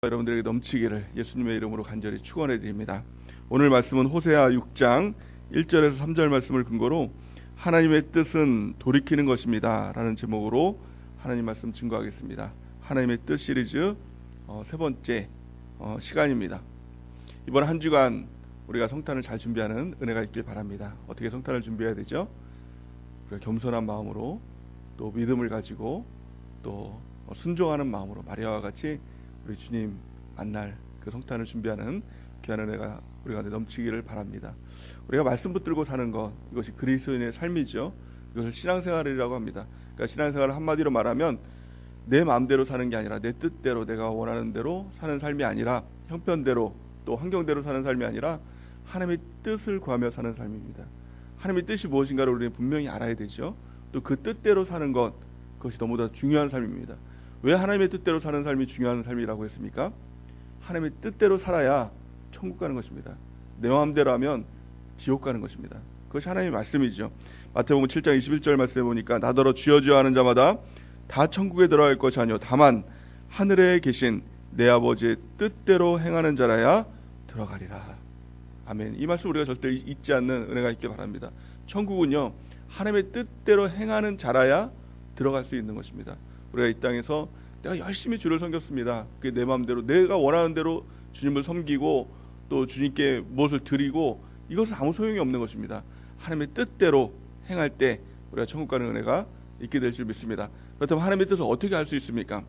여러분들에게 넘치기를 예수님의 이름으로 간절히 축원해 드립니다. 오늘 말씀은 호세아 6장 1절에서 3절 말씀을 근거로 하나님의 뜻은 돌이키는 것입니다 라는 제목으로 하나님 말씀 증거하겠습니다. 하나님의 뜻 시리즈 세 번째 시간입니다. 이번 한 주간 우리가 성탄을 잘 준비하는 은혜가 있길 바랍니다. 어떻게 성탄을 준비해야 되죠? 우리가 겸손한 마음으로, 또 믿음을 가지고, 또 순종하는 마음으로 마리아와 같이 우리 주님 만날 그 성탄을 준비하는 귀한 은혜가 우리 가운데 넘치기를 바랍니다. 우리가 말씀 붙들고 사는 것, 이것이 그리스도인의 삶이죠. 이것을 신앙생활이라고 합니다. 그러니까 신앙생활을 한마디로 말하면 내 마음대로 사는 게 아니라 내 뜻대로, 내가 원하는 대로 사는 삶이 아니라, 형편대로 또 환경대로 사는 삶이 아니라 하나님의 뜻을 구하며 사는 삶입니다. 하나님의 뜻이 무엇인가를 우리는 분명히 알아야 되죠. 또 그 뜻대로 사는 것, 그것이 너무나 중요한 삶입니다. 왜 하나님의 뜻대로 사는 삶이 중요한 삶이라고 했습니까? 하나님의 뜻대로 살아야 천국 가는 것입니다. 내 마음대로 하면 지옥 가는 것입니다. 그것이 하나님의 말씀이죠. 마태복음 7장 21절 말씀에 보니까 나더러 주여 주여 하는 자마다 다 천국에 들어갈 것이 아니요 다만 하늘에 계신 내 아버지의 뜻대로 행하는 자라야 들어가리라. 아멘. 이 말씀 우리가 절대 잊지 않는 은혜가 있길 바랍니다. 천국은요 하나님의 뜻대로 행하는 자라야 들어갈 수 있는 것입니다. 우리가 이 땅에서 내가 열심히 주를 섬겼습니다. 그게 내 마음대로, 내가 원하는 대로 주님을 섬기고 또 주님께 무엇을 드리고, 이것은 아무 소용이 없는 것입니다. 하나님의 뜻대로 행할 때 우리가 천국 가는 은혜가 있게 될 줄 믿습니다. 그렇다면 하나님의 뜻을 어떻게 할 수 있습니까?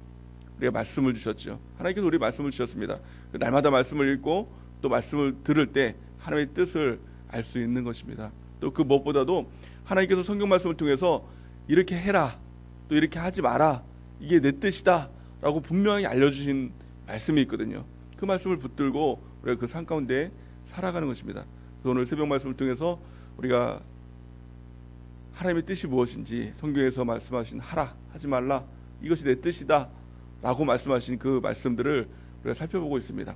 우리가 말씀을 주셨죠. 하나님께서 우리 말씀을 주셨습니다. 날마다 말씀을 읽고 또 말씀을 들을 때 하나님의 뜻을 알 수 있는 것입니다. 또 그 무엇보다도 하나님께서 성경 말씀을 통해서 이렇게 해라, 또 이렇게 하지 마라, 이게 내 뜻이다 라고 분명히 알려주신 말씀이 있거든요. 그 말씀을 붙들고 우리가 그 삶 가운데 살아가는 것입니다. 그래서 오늘 새벽 말씀을 통해서 우리가 하나님의 뜻이 무엇인지, 성경에서 말씀하신 하라, 하지 말라, 이것이 내 뜻이다 라고 말씀하신 그 말씀들을 우리가 살펴보고 있습니다.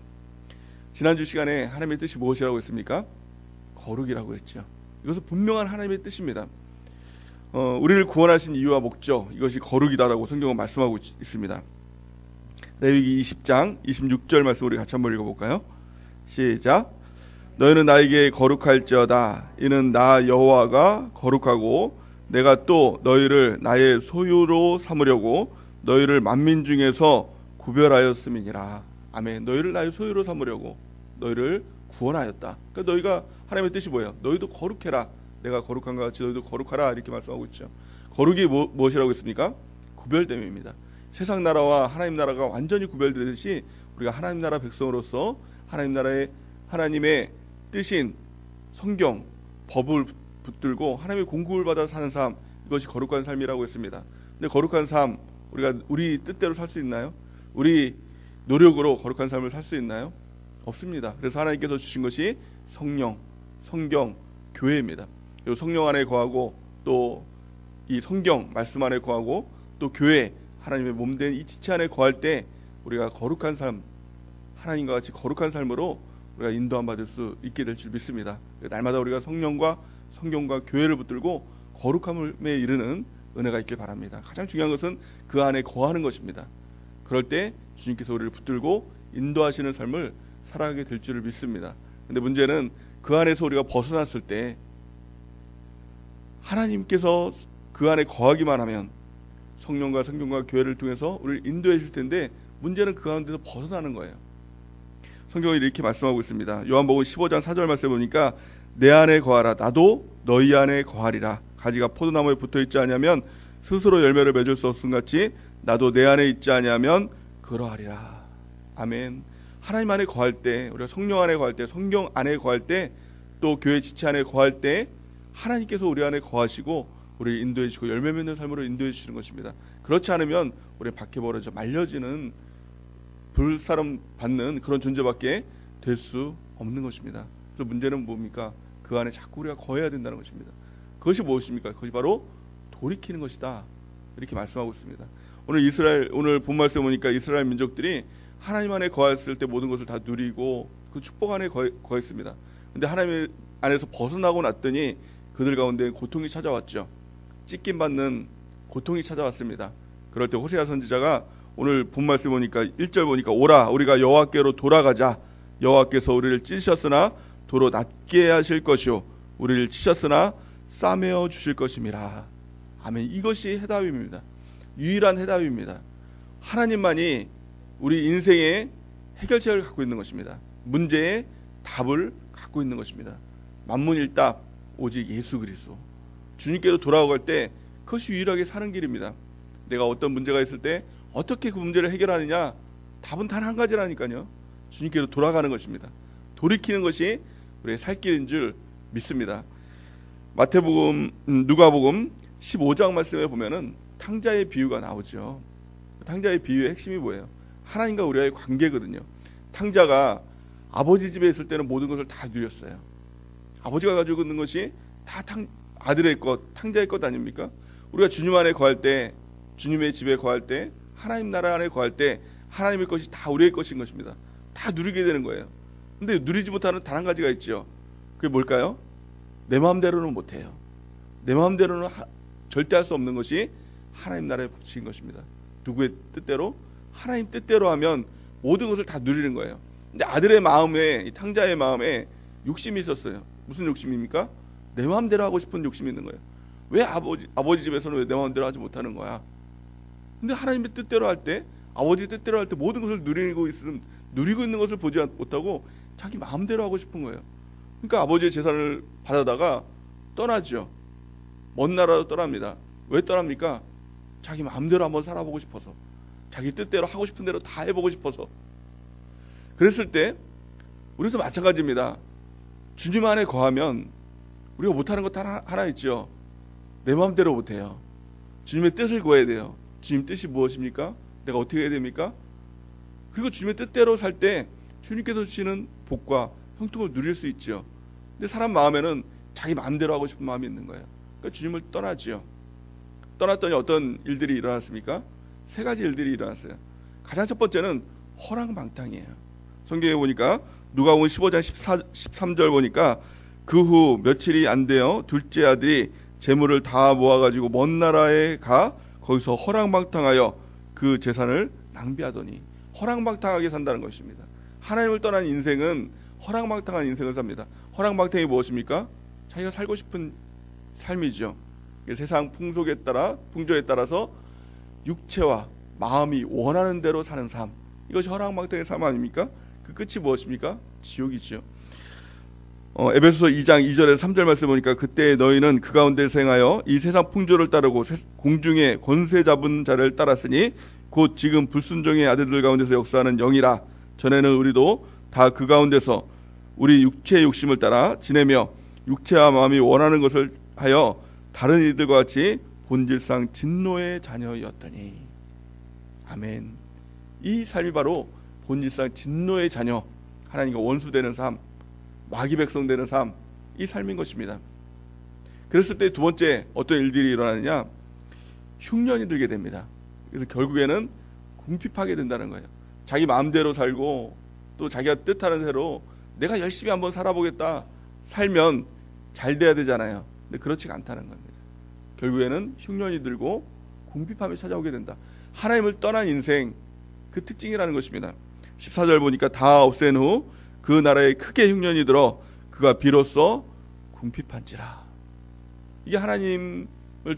지난주 시간에 하나님의 뜻이 무엇이라고 했습니까? 거룩이라고 했죠. 이것은 분명한 하나님의 뜻입니다. 우리를 구원하신 이유와 목적, 이것이 거룩이다라고 성경은 말씀하고 있습니다. 레위기 20장 26절 말씀 우리 같이 한번 읽어볼까요? 시작. 너희는 나에게 거룩할지어다. 이는 나 여호와가 거룩하고 내가 또 너희를 나의 소유로 삼으려고 너희를 만민 중에서 구별하였음이니라. 아멘. 너희를 나의 소유로 삼으려고 너희를 구원하였다. 그러니까 너희가, 하나님의 뜻이 뭐예요? 너희도 거룩해라. 내가 거룩한 것 같이 너희도 거룩하라, 이렇게 말씀하고 있죠. 거룩이 무엇이라고 했습니까? 구별됨입니다. 세상 나라와 하나님 나라가 완전히 구별되듯이 우리가 하나님 나라 백성으로서 하나님의 뜻인 성경, 법을 붙들고 하나님의 공급을 받아 사는 삶, 이것이 거룩한 삶이라고 했습니다. 근데 거룩한 삶, 우리가 우리 뜻대로 살 수 있나요? 우리 노력으로 거룩한 삶을 살 수 있나요? 없습니다. 그래서 하나님께서 주신 것이 성령, 성경, 교회입니다. 그리고 성령 안에 거하고 또 이 성경 말씀 안에 거하고 또 교회, 하나님의 몸된 이 지체 안에 거할 때 우리가 거룩한 삶, 하나님과 같이 거룩한 삶으로 우리가 인도함 받을 수 있게 될 줄 믿습니다. 날마다 우리가 성령과 성경과 교회를 붙들고 거룩함에 이르는 은혜가 있길 바랍니다. 가장 중요한 것은 그 안에 거하는 것입니다. 그럴 때 주님께서 우리를 붙들고 인도하시는 삶을 살아가게 될 줄을 믿습니다. 근데 문제는 그 안에서 우리가 벗어났을 때 하나님께서 그 안에 거하기만 하면 성령과 성경과 교회를 통해서 우리를 인도해 주실 텐데, 문제는 그 가운데서 벗어나는 거예요. 성경이 이렇게 말씀하고 있습니다. 요한복음 15장 4절 말씀에 보니까 내 안에 거하라, 나도 너희 안에 거하리라. 가지가 포도나무에 붙어있지 아니하면 스스로 열매를 맺을 수 없음 같이 나도 내 안에 있지 아니하면 그러하리라. 아멘. 하나님 안에 거할 때, 우리가 성령 안에 거할 때, 성경 안에 거할 때, 또 교회 지체 안에 거할 때 하나님께서 우리 안에 거하시고 우리를 인도해 주시고 열매 맺는 삶으로 인도해 주시는 것입니다. 그렇지 않으면 우리는 밖에 벌어져 말려지는, 불사름 받는 그런 존재밖에 될 수 없는 것입니다. 그래서 문제는 뭡니까? 그 안에 자꾸 우리가 거해야 된다는 것입니다. 그것이 무엇입니까? 그것이 바로 돌이키는 것이다, 이렇게 말씀하고 있습니다. 오늘 본 말씀 보니까 이스라엘 민족들이 하나님 안에 거했을 때 모든 것을 다 누리고 그 축복 안에 거했습니다. 근데 하나님 안에서 벗어나고 났더니 그들 가운데 고통이 찾아왔죠. 찢김 받는 고통이 찾아왔습니다. 그럴 때 호세아 선지자가 오늘 본 말씀 보니까 1절 보니까 오라 우리가 여호와께로 돌아가자. 여호와께서 우리를 찢으셨으나 도로 낫게 하실 것이요 우리를 치셨으나 싸매어 주실 것임이라. 아멘. 이것이 해답입니다. 유일한 해답입니다. 하나님만이 우리 인생의 해결책을 갖고 있는 것입니다. 문제의 답을 갖고 있는 것입니다. 만문일답 오직 예수 그리스도. 주님께로 돌아갈 때 그것이 유일하게 사는 길입니다. 내가 어떤 문제가 있을 때 어떻게 그 문제를 해결하느냐, 답은 단 한 가지라니까요. 주님께로 돌아가는 것입니다. 돌이키는 것이 우리의 살 길인 줄 믿습니다. 마태복음, 누가복음 15장 말씀에 보면은 탕자의 비유가 나오죠. 탕자의 비유의 핵심이 뭐예요? 하나님과 우리와의 관계거든요. 탕자가 아버지 집에 있을 때는 모든 것을 다 누렸어요. 아버지가 가지고 있는 것이 다 아들의 것, 탕자의 것 아닙니까? 우리가 주님 안에 거할 때, 주님의 집에 거할 때, 하나님 나라 안에 거할 때 하나님의 것이 다 우리의 것인 것입니다. 다 누리게 되는 거예요. 근데 누리지 못하는 단 한 가지가 있죠. 그게 뭘까요? 내 마음대로는 못해요. 내 마음대로는 절대 할 수 없는 것이 하나님 나라의 법칙인 것입니다. 누구의 뜻대로? 하나님 뜻대로 하면 모든 것을 다 누리는 거예요. 근데 아들의 마음에, 이 탕자의 마음에 욕심이 있었어요. 무슨 욕심입니까? 내 마음대로 하고 싶은 욕심이 있는 거예요. 왜 아버지 집에서는 왜 내 마음대로 하지 못하는 거야? 근데 하나님의 뜻대로 할 때, 아버지 뜻대로 할 때 모든 것을 누리고 있는 것을 보지 못하고 자기 마음대로 하고 싶은 거예요. 그러니까 아버지의 재산을 받아다가 떠나죠. 먼 나라로 떠납니다. 왜 떠납니까? 자기 마음대로 한번 살아보고 싶어서, 자기 뜻대로 하고 싶은 대로 다 해보고 싶어서. 그랬을 때 우리도 마찬가지입니다. 주님 안에 거하면 우리가 못하는 것 하나 있죠. 내 마음대로 못해요. 주님의 뜻을 구해야 돼요. 주님 뜻이 무엇입니까? 내가 어떻게 해야 됩니까? 그리고 주님의 뜻대로 살 때 주님께서 주시는 복과 형통을 누릴 수 있죠. 근데 사람 마음에는 자기 마음대로 하고 싶은 마음이 있는 거예요. 그러니까 주님을 떠나지요. 떠났더니 어떤 일들이 일어났습니까? 세 가지 일들이 일어났어요. 가장 첫 번째는 허랑방탕이에요. 성경에 보니까 누가복음 15장 13절 보니까 그 후 며칠이 안 되어 둘째 아들이 재물을 다 모아가지고 먼 나라에 가 거기서 허랑방탕하여 그 재산을 낭비하더니. 허랑방탕하게 산다는 것입니다. 하나님을 떠난 인생은 허랑방탕한 인생을 삽니다. 허랑방탕이 무엇입니까? 자기가 살고 싶은 삶이죠. 세상 풍속에 따라서 육체와 마음이 원하는 대로 사는 삶, 이것이 허랑방탕의 삶 아닙니까? 그 끝이 무엇입니까? 지옥이죠. 에베소서 2장 2절에서 3절 말씀 보니까 그때 너희는 그 가운데서 행하여 이 세상 풍조를 따르고 공중에 권세 잡은 자를 따랐으니 곧 지금 불순종의 아들들 가운데서 역사하는 영이라. 전에는 우리도 다 그 가운데서 우리 육체의 욕심을 따라 지내며 육체와 마음이 원하는 것을 하여 다른 이들과 같이 본질상 진노의 자녀였더니. 아멘. 이 삶이 바로 본질상 진노의 자녀, 하나님과 원수되는 삶, 마귀 백성 되는 삶, 이 삶인 것입니다. 그랬을 때 두 번째 어떤 일들이 일어나느냐? 흉년이 들게 됩니다. 그래서 결국에는 궁핍하게 된다는 거예요. 자기 마음대로 살고 또 자기가 뜻하는 대로 내가 열심히 한번 살아보겠다 살면 잘 돼야 되잖아요. 근데 그렇지가 않다는 겁니다. 결국에는 흉년이 들고 궁핍함이 찾아오게 된다. 하나님을 떠난 인생, 그 특징이라는 것입니다. 14절 보니까 다 없앤 후 그 나라에 크게 흉년이 들어 그가 비로소 궁핍한지라. 이게 하나님을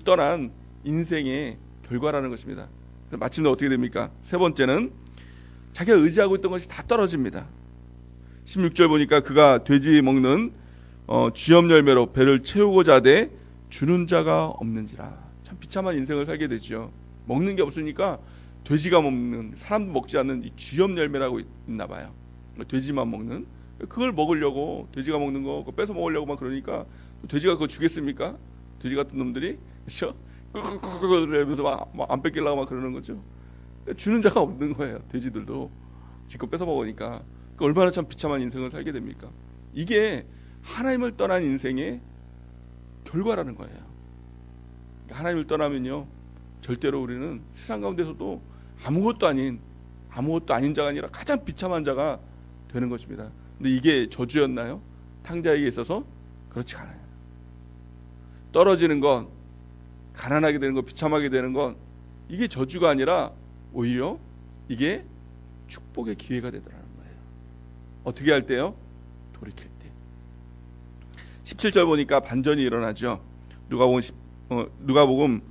떠난 인생의 결과라는 것입니다. 마침내 어떻게 됩니까? 세 번째는 자기가 의지하고 있던 것이 다 떨어집니다. 16절 보니까 그가 돼지 먹는 쥐염 열매로 배를 채우고자 하되 주는 자가 없는지라. 참 비참한 인생을 살게 되죠. 먹는 게 없으니까 돼지가 먹는, 사람도 먹지 않는 이 쥐염 열매라고 있나 봐요. 돼지만 먹는, 그걸 먹으려고, 돼지가 먹는 거 그거 뺏어 먹으려고 막 그러니까 돼지가 그거 주겠습니까? 돼지 같은 놈들이, 그렇죠? 그러면서 막 안 뺏기려고 막 그러는 거죠. 주는 자가 없는 거예요. 돼지들도 지껏 뺏어 먹으니까. 얼마나 참 비참한 인생을 살게 됩니까? 이게 하나님을 떠난 인생의 결과라는 거예요. 하나님을 떠나면요, 절대로 우리는 세상 가운데서도 아무것도 아닌 자가 아니라 가장 비참한 자가 되는 것입니다. 근데 이게 저주였나요? 탕자에게 있어서 그렇지 않아요. 떨어지는 건, 가난하게 되는 것, 비참하게 되는 건 이게 저주가 아니라 오히려 이게 축복의 기회가 되더라는 거예요. 어떻게 할 때요? 돌이킬 때. 17절 보니까 반전이 일어나죠. 누가복음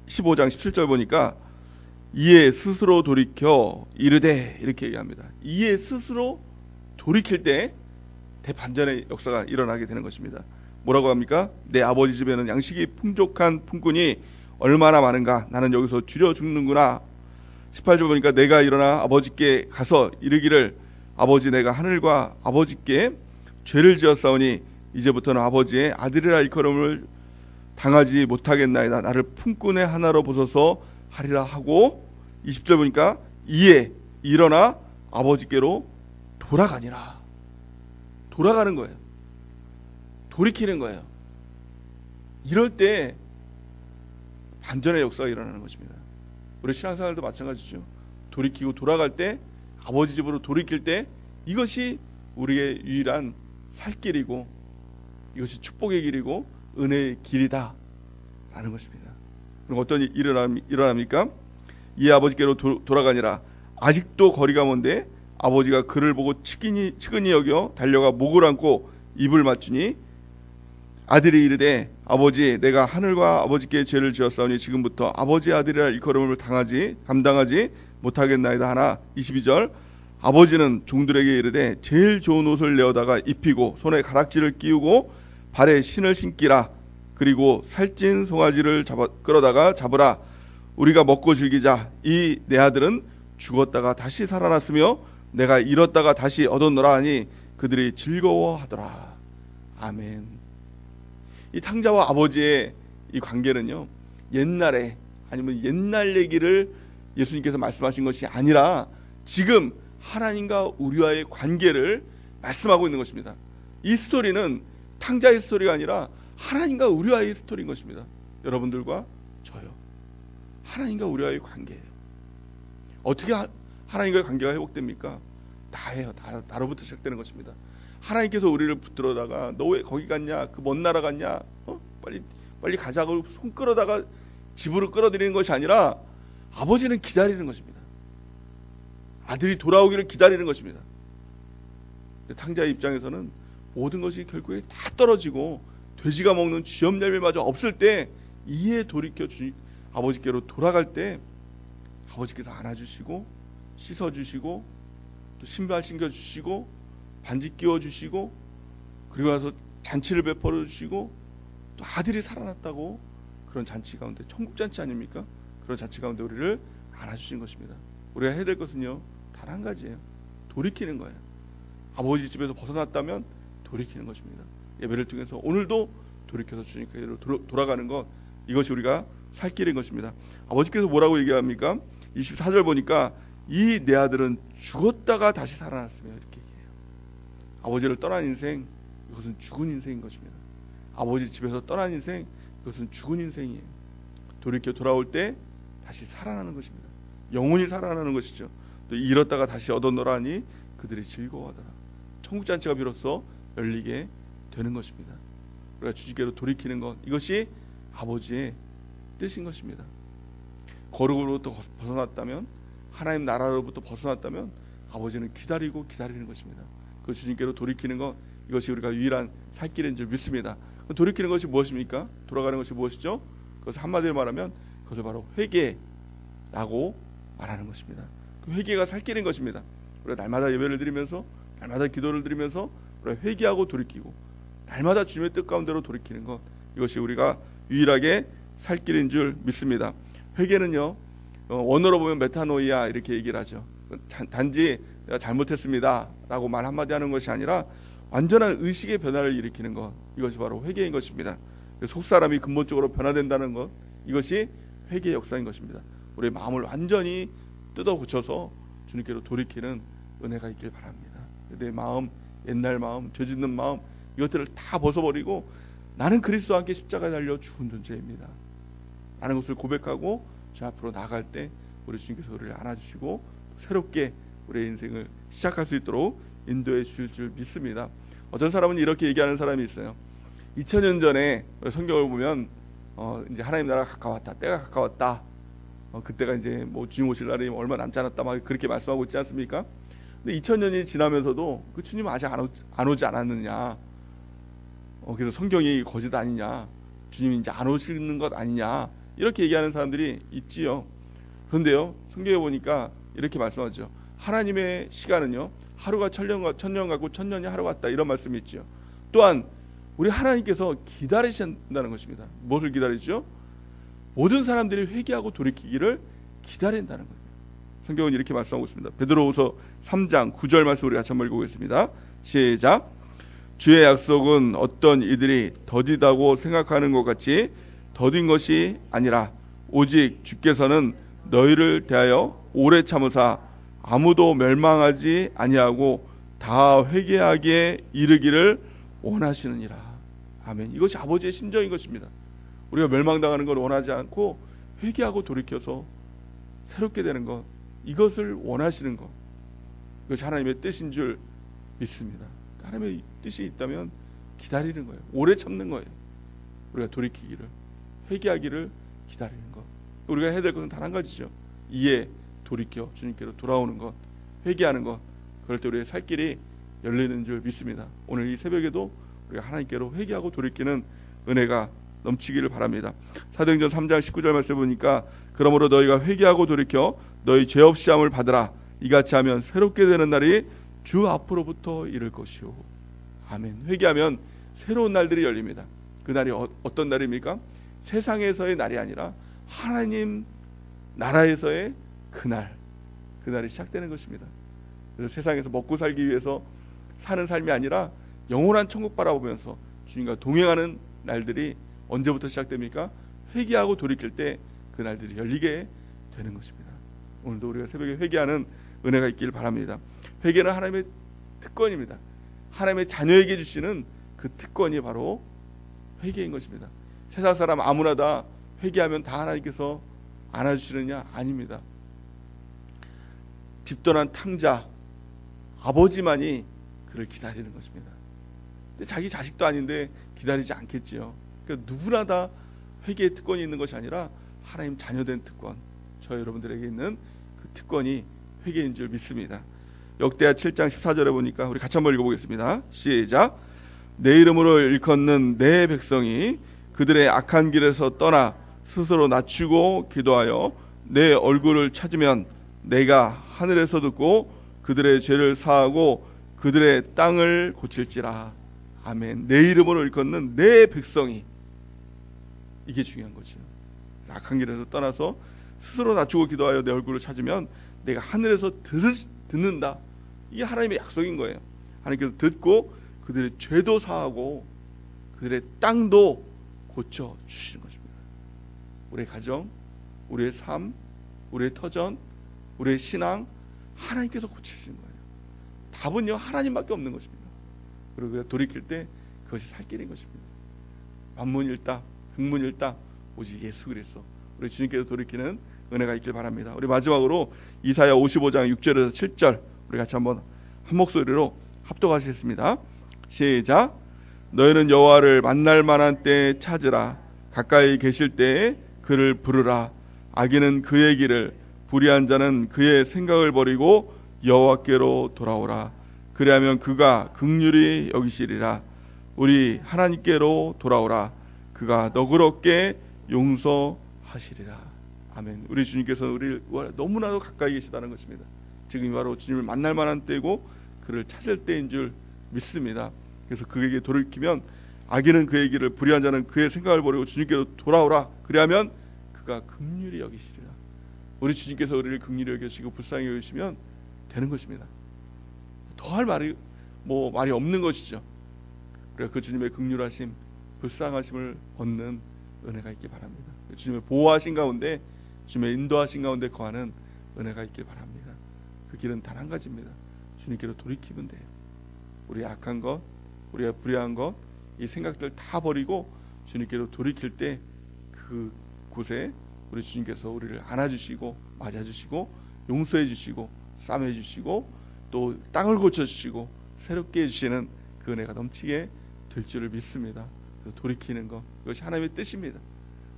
15장 17절 보니까 이에 스스로 돌이켜 이르되 이렇게 얘기합니다. 이에 스스로 돌이킬 때 대반전의 역사가 일어나게 되는 것입니다. 뭐라고 합니까? 내 아버지 집에는 양식이 풍족한 품꾼이 얼마나 많은가, 나는 여기서 줄여 죽는구나. 18절 보니까 내가 일어나 아버지께 가서 이르기를 아버지, 내가 하늘과 아버지께 죄를 지었사오니 이제부터는 아버지의 아들이라 일컬음을 당하지 못하겠나이다. 나를 품꾼의 하나로 보소서 하리라 하고, 20절 보니까 이에 일어나 아버지께로 돌아가니라. 돌아가는 거예요. 돌이키는 거예요. 이럴 때 반전의 역사가 일어나는 것입니다. 우리 신앙생활도 마찬가지죠. 돌이키고 돌아갈 때, 아버지 집으로 돌이킬 때, 이것이 우리의 유일한 살 길이고, 이것이 축복의 길이고 은혜의 길이다 라는 것입니다. 그럼 어떤 일이 일어납니까? 이 아버지께로 돌아가니라. 아직도 거리가 먼데 아버지가 그를 보고 측은히 여겨 달려가 목을 안고 입을 맞추니 아들이 이르되 아버지, 내가 하늘과 아버지께 죄를 지었사오니 지금부터 아버지의 아들이라 일컬음을 감당하지 못하겠나이다 하나. 22절 아버지는 종들에게 이르되 제일 좋은 옷을 내어다가 입히고 손에 가락지를 끼우고 발에 신을 신기라. 그리고 살찐 송아지를 끌어다가 잡으라. 우리가 먹고 즐기자. 이 내 아들은 죽었다가 다시 살아났으며 내가 잃었다가 다시 얻었노라 하니 그들이 즐거워하더라. 아멘. 이 탕자와 아버지의 이 관계는요, 옛날에 아니면 옛날 얘기를 예수님께서 말씀하신 것이 아니라 지금 하나님과 우리와의 관계를 말씀하고 있는 것입니다. 이 스토리는 탕자의 스토리가 아니라 하나님과 우리와의 스토리인 것입니다. 여러분들과 저요, 하나님과 우리와의 관계예요. 어떻게 하나님과의 관계가 회복됩니까? 나예요. 나로부터 시작되는 것입니다. 하나님께서 우리를 붙들어다가 너 왜 거기 갔냐, 그 먼 나라 갔냐, 빨리 가자고 손 끌어다가 집으로 끌어들이는 것이 아니라 아버지는 기다리는 것입니다. 아들이 돌아오기를 기다리는 것입니다. 탕자의 입장에서는 모든 것이 결국에 다 떨어지고 돼지가 먹는 쥐염yar매마저 없을 때 이에 돌이켜 아버지께로 돌아갈 때 아버지께서 안아주시고 씻어주시고 또 신발 신겨주시고 반지 끼워주시고 그리고 나서 잔치를 베풀어 주시고 또 아들이 살아났다고 그런 잔치 가운데, 천국 잔치 아닙니까? 그런 잔치 가운데 우리를 안아주신 것입니다. 우리가 해야 될 것은요, 단 한 가지예요. 돌이키는 거예요. 아버지 집에서 벗어났다면 돌이키는 것입니다. 예배를 통해서 오늘도 돌이켜서 주님께로 돌아가는 것, 이것이 우리가 살 길인 것입니다. 아버지께서 뭐라고 얘기합니까? 24절 보니까 이 내 아들은 죽었다가 다시 살아났으며 이렇게 얘기해요. 아버지를 떠난 인생, 이것은 죽은 인생인 것입니다. 아버지 집에서 떠난 인생, 이것은 죽은 인생이에요. 돌이켜 돌아올 때 다시 살아나는 것입니다. 영원히 살아나는 것이죠. 또 잃었다가 다시 얻었노라 하니 그들이 즐거워하더라. 천국 잔치가 비로소 열리게 되는 것입니다. 우리가 주님께로 돌이키는 것, 이것이 아버지의 뜻인 것입니다. 거룩으로부터 벗어났다면, 하나님 나라로부터 벗어났다면 아버지는 기다리는 것입니다. 그 주님께로 돌이키는 것, 이것이 우리가 유일한 살 길인 줄 믿습니다. 돌이키는 것이 무엇입니까? 돌아가는 것이 무엇이죠? 그것을 한마디로 말하면 그것을 바로 회개라고 말하는 것입니다. 그 회개가 살 길인 것입니다. 우리가 날마다 예배를 드리면서, 날마다 기도를 드리면서 우리가 회개하고 돌이키고 날마다 주님의 뜻 가운데로 돌이키는 것, 이것이 우리가 유일하게 살 길인 줄 믿습니다. 회개는요, 원어로 보면 메타노이아 이렇게 얘기를 하죠. 단지 내가 잘못했습니다 라고 말 한마디 하는 것이 아니라 완전한 의식의 변화를 일으키는 것, 이것이 바로 회개인 것입니다. 속사람이 근본적으로 변화된다는 것, 이것이 회개의 역사인 것입니다. 우리의 마음을 완전히 뜯어 고쳐서 주님께로 돌이키는 은혜가 있길 바랍니다. 내 마음, 옛날 마음, 죄짓는 마음, 이것들을 다 벗어버리고 나는 그리스도와 함께 십자가에 달려 죽은 존재입니다 라는 것을 고백하고 주 앞으로 나아갈 때 우리 주님께서 우리를 안아주시고 새롭게 우리의 인생을 시작할 수 있도록 인도해 주실 줄 믿습니다. 어떤 사람은 이렇게 얘기하는 사람이 있어요. 2000년 전에 성경을 보면 이제 하나님 나라가 가까웠다, 때가 가까웠다, 그때가 이제 뭐 주님 오실 날이 얼마 남지 않았다 막 그렇게 말씀하고 있지 않습니까? 근데 2000년이 지나면서도 그 주님 아직 안 오지 않았느냐? 그래서 성경이 거짓 아니냐? 주님이 이제 안 오시는 것 아니냐? 이렇게 얘기하는 사람들이 있지요. 그런데요, 성경에 보니까 이렇게 말씀하죠. 하나님의 시간은요, 하루가 천년 같고 천년이 하루 같다, 이런 말씀이 있죠. 또한 우리 하나님께서 기다리신다는 것입니다. 무엇을 기다리죠? 모든 사람들이 회개하고 돌이키기를 기다린다는 거예요. 성경은 이렇게 말씀하고 있습니다. 베드로후서 3장 9절 말씀 우리 같이 한번 읽어보겠습니다. 시작. 주의 약속은 어떤 이들이 더디다고 생각하는 것 같이 더딘 것이 아니라 오직 주께서는 너희를 대하여 오래 참으사 아무도 멸망하지 아니하고 다 회개하기에 이르기를 원하시느니라. 아멘. 이것이 아버지의 심정인 것입니다. 우리가 멸망당하는 걸 원하지 않고 회개하고 돌이켜서 새롭게 되는 것, 이것을 원하시는 것, 이것이 하나님의 뜻인 줄 믿습니다. 하나님의 뜻이 있다면 기다리는 거예요. 오래 참는 거예요. 우리가 돌이키기를, 회개하기를 기다리는 것. 우리가 해야 될 것은 단 한 가지죠. 이에 돌이켜 주님께로 돌아오는 것, 회개하는 것. 그럴 때 우리의 살 길이 열리는 줄 믿습니다. 오늘 이 새벽에도 우리가 하나님께로 회개하고 돌이키는 은혜가 넘치기를 바랍니다. 사도행전 3장 19절 말씀 보니까 그러므로 너희가 회개하고 돌이켜 너희 죄 없이 함을 받으라. 이같이 하면 새롭게 되는 날이 주 앞으로부터 이를 것이오. 아멘. 회개하면 새로운 날들이 열립니다. 그 날이 어떤 날입니까? 세상에서의 날이 아니라 하나님 나라에서의 그날이 시작되는 것입니다. 그래서 세상에서 먹고 살기 위해서 사는 삶이 아니라 영원한 천국 바라보면서 주님과 동행하는 날들이 언제부터 시작됩니까? 회개하고 돌이킬 때 그 날들이 열리게 되는 것입니다. 오늘도 우리가 새벽에 회개하는 은혜가 있길 바랍니다. 회개는 하나님의 특권입니다. 하나님의 자녀에게 주시는 그 특권이 바로 회개인 것입니다. 세상 사람 아무나 다 회개하면 다 하나님께서 안아주시느냐? 아닙니다. 집 떠난 탕자 아버지만이 그를 기다리는 것입니다. 근데 자기 자식도 아닌데 기다리지 않겠지요. 그러니까 누구나 다 회개의 특권이 있는 것이 아니라 하나님 자녀된 특권, 저 여러분들에게 있는 그 특권이 회개인 줄 믿습니다. 역대하 7장 14절에 보니까 우리 같이 한번 읽어보겠습니다. 시작. 내 이름으로 일컫는 내 백성이 그들의 악한 길에서 떠나 스스로 낮추고 기도하여 내 얼굴을 찾으면 내가 하늘에서 듣고 그들의 죄를 사하고 그들의 땅을 고칠지라. 아멘. 내 이름으로 일컫는 내 백성이, 이게 중요한 거죠. 악한 길에서 떠나서 스스로 낮추고 기도하여 내 얼굴을 찾으면 내가 하늘에서 듣는다. 이게 하나님의 약속인 거예요. 하나님께서 듣고 그들의 죄도 사하고 그들의 땅도 고쳐 주시는 것입니다. 우리의 가정, 우리의 삶, 우리의 터전, 우리의 신앙, 하나님께서 고치시는 거예요. 답은요, 하나님밖에 없는 것입니다. 그리고 우리가 돌이킬 때 그것이 살 길인 것입니다. 만문일답, 백문일답, 오직 예수 그리스도, 우리 주님께서 돌이키는 은혜가 있길 바랍니다. 우리 마지막으로 이사야 55장 6절에서 7절 우리 같이 한번 한 목소리로 합독하시겠습니다. 시작. 너희는 여호와를 만날 만한 때에 찾으라. 가까이 계실 때에 그를 부르라. 악인은 그의 길을, 불의한 자는 그의 생각을 버리고 여호와께로 돌아오라. 그리하면 그가 긍휼히 여기시리라. 우리 하나님께로 돌아오라. 그가 너그럽게 용서하시리라. 아멘. 우리 주님께서 우리를 너무나도 가까이 계시다는 것입니다. 지금이 바로 주님을 만날 만한 때고 그를 찾을 때인 줄 믿습니다. 그래서 그에게 돌이키면 악인은 그의 길을, 불의한 자는 그의 생각을 버리고 주님께로 돌아오라. 그리하면 그가 긍휼히 여기시리라. 우리 주님께서 우리를 긍휼히 여기시고 불쌍히 여기시면 되는 것입니다. 더할 말이 없는 것이죠. 그래서 그 주님의 긍휼하심, 불쌍하심을 얻는 은혜가 있길 바랍니다. 주님의 보호하신 가운데, 주님의 인도하신 가운데 거하는 은혜가 있길 바랍니다. 그 길은 단 한 가지입니다. 주님께로 돌이키면 돼요. 우리의 악한 것, 우리의 불의한 것, 이 생각들 다 버리고 주님께로 돌이킬 때 그곳에 우리 주님께서 우리를 안아주시고 맞아주시고 용서해 주시고 싸매 주시고 또 땅을 고쳐주시고 새롭게 해주시는 그 은혜가 넘치게 될 줄을 믿습니다. 돌이키는 것, 그것이 하나님의 뜻입니다.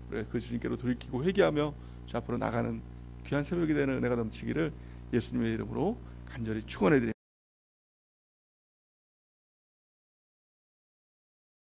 우리가 그 주님께로 돌이키고 회개하며 주 앞으로 나가는 귀한 새벽이 되는 은혜가 넘치기를 예수님의 이름으로 간절히 축원해 드립니다.